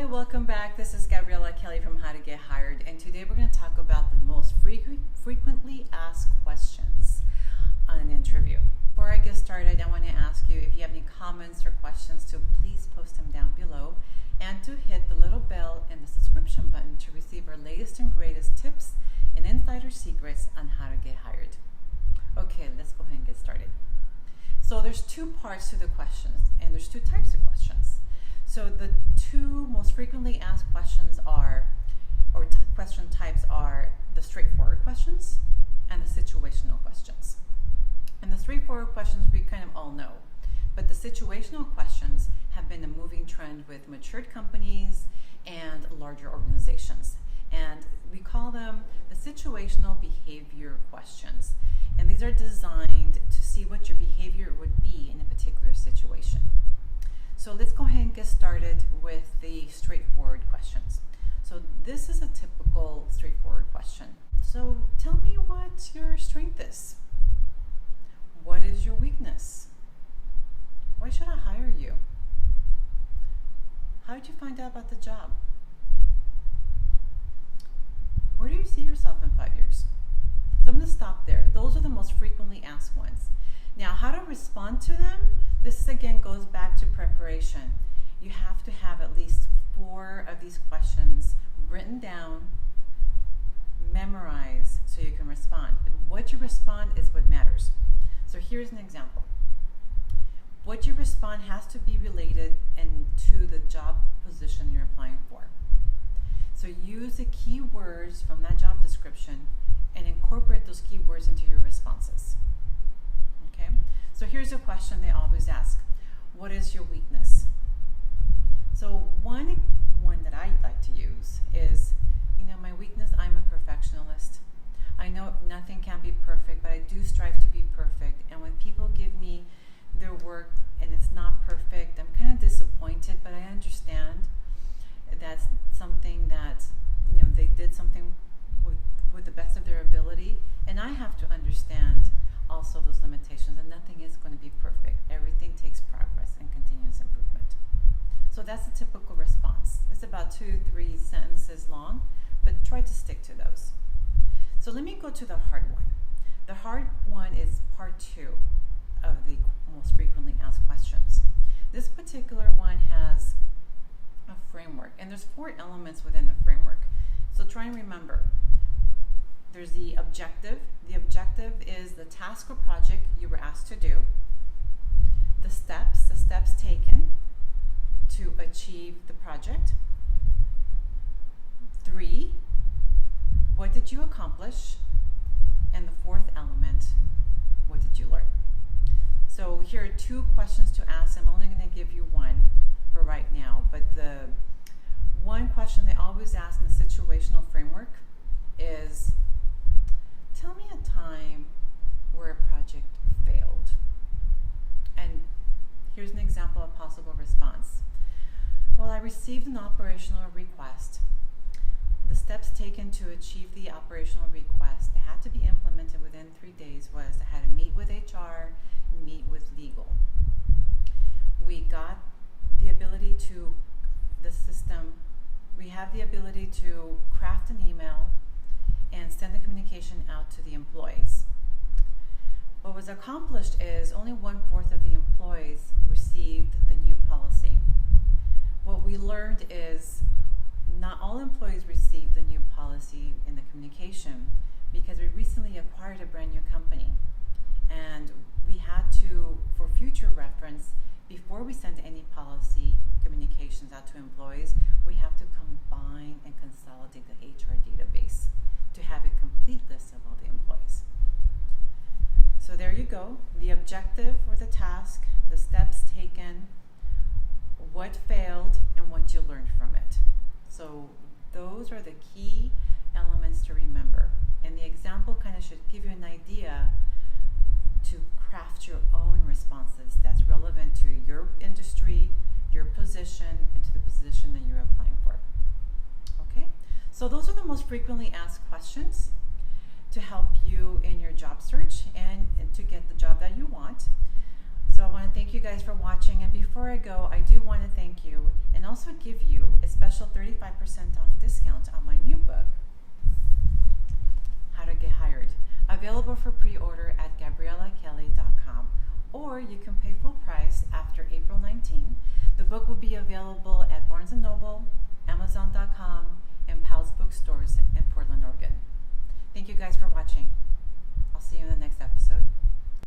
welcome back. This is Gabriela Kelly from How to Get Hired, and today we're going to talk about the most frequently asked questions on an interview. Before I get started, I want to ask you if you have any comments or questions to please post them down below, and to hit the little bell and the subscription button to receive our latest and greatest tips and insider secrets on how to get hired. Okay, let's go ahead and get started. So there's two parts to the questions, and there's two types of questions. So the two most frequently asked questions question types are the straightforward questions and the situational questions. And the straightforward questions we kind of all know, but the situational questions have been a moving trend with matured companies and larger organizations. And we call them the situational behavior questions. And these are designed to see what your behavior would be in a particular situation. So let's go ahead and get started with the straightforward questions. So this is a typical straightforward question. So tell me what your strength is. What is your weakness? Why should I hire you? How did you find out about the job? Where do you see yourself in 5 years? So I'm going to stop there. Those are the most frequently asked ones. Now, how to respond to them? This again goes back to preparation. You have to have at least 4 of these questions written down, memorized, so you can respond. But what you respond is what matters. So here's an example. What you respond has to be related to the job position you're applying for. So use the keywords from that job description and incorporate those keywords into your responses. Okay? So here's a question they always ask. What is your weakness? So one that I like to use is, my weakness, I'm a perfectionist. I know nothing can be perfect, but I do strive to be perfect. And when people give me their work and it's not perfect, I'm kind of disappointed, but I understand that's something that, they did something with the best of their ability. And I have to understand also those limitations, and nothing is going to be perfect. Everything takes progress and continuous improvement. So that's a typical response. It's about 2-3 sentences long, but try to stick to those. So let me go to the hard one. The hard one is part 2 of the most frequently asked questions. This particular one has a framework, and there's 4 elements within the framework. So try and remember. There's the objective. The objective is the task or project you were asked to do. The steps taken to achieve the project. 3, what did you accomplish? And the 4th element, what did you learn? So here are 2 questions to ask. I'm only going to give you one for right now, but the one question they always ask in the situational framework is, tell me a time where a project failed. And here's an example of possible response. Well, I received an operational request. The steps taken to achieve the operational request that had to be implemented within 3 days was I had to meet with HR, meet with legal. We got the ability to, the system, we have the ability to craft an email and send the communication out to the employees. What was accomplished is only 1/4 of the employees received the new policy. What we learned is not all employees received the new policy in the communication because we recently acquired a brand new company. And we had to, for future reference, before we send any policy communications out to employees, we have to combine and consolidate the HR database to have a complete list of all the employees. So there you go, the objective or the task, the steps taken, what failed, and what you learned from it. So those are the key elements to remember. And the example kind of should give you an idea to craft your own responses that's relevant to your industry, your position, and to the position that you're applying for. Okay? So those are the most frequently asked questions to help you in your job search and to get the job that you want. So I want to thank you guys for watching, and before I go, I do want to thank you and also give you a special 35% off discount on my new book, How to Get Hired, available for pre-order at GabrielaKelly.com, or you can pay full price after April 19. The book will be available at Barnes & Noble, Amazon.com, and Powell's bookstores in Portland, Oregon. Thank you guys for watching.